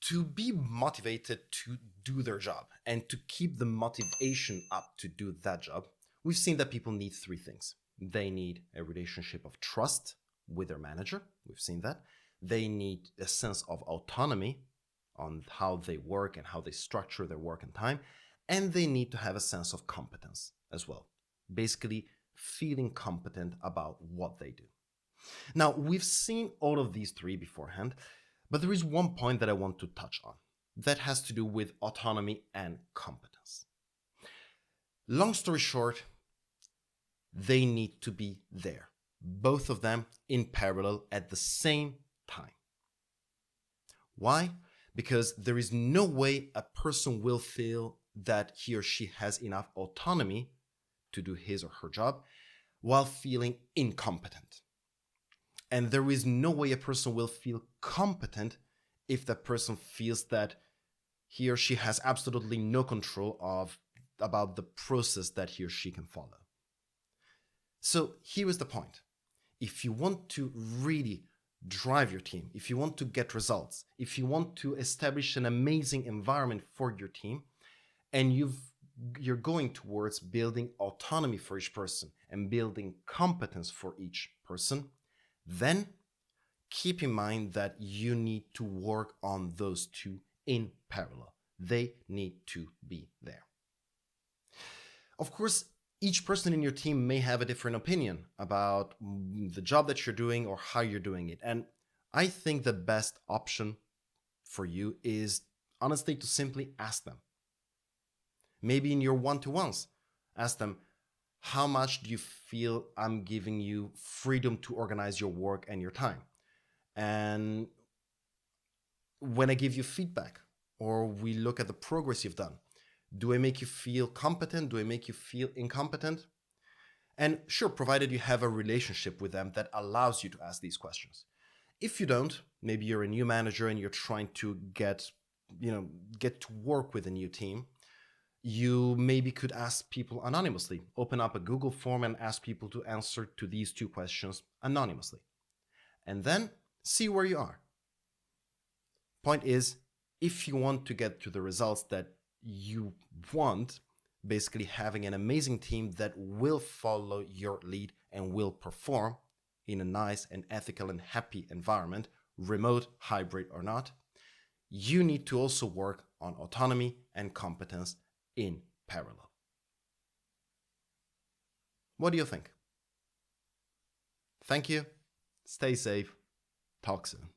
To be motivated to do their job and to keep the motivation up to do that job, we've seen that people need three things. They need a relationship of trust with their manager. We've seen that. They need a sense of autonomy on how they work and how they structure their work and time. And they need to have a sense of competence as well. Basically, feeling competent about what they do. Now, we've seen all of these three beforehand, but there is one point that I want to touch on that has to do with autonomy and competence. Long story short, they need to be there, both of them in parallel at the same time. Why? Because there is no way a person will feel that he or she has enough autonomy to do his or her job while feeling incompetent. And there is no way a person will feel competent if that person feels that he or she has absolutely no control about the process that he or she can follow. So here is the point. If you want to really drive your team, if you want to get results, if you want to establish an amazing environment for your team, and you're going towards building autonomy for each person and building competence for each person, then keep in mind that you need to work on those two in parallel. They need to be there. Of course, each person in your team may have a different opinion about the job that you're doing or how you're doing it. And I think the best option for you is honestly to simply ask them. Maybe in your one-to-ones, ask them, how much do you feel I'm giving you freedom to organize your work and your time? And when I give you feedback or we look at the progress you've done, do I make you feel competent? Do I make you feel incompetent? And sure, provided you have a relationship with them that allows you to ask these questions. If you don't, maybe you're a new manager and you're trying to get to work with a new team, you maybe could ask people anonymously. Open up a Google form and ask people to answer to these two questions anonymously. And then see where you are. Point is, if you want to get to the results that you want, basically having an amazing team that will follow your lead and will perform in a nice and ethical and happy environment, remote, hybrid or not, you need to also work on autonomy and competence in parallel. What do you think? Thank you. Stay safe. Talk soon.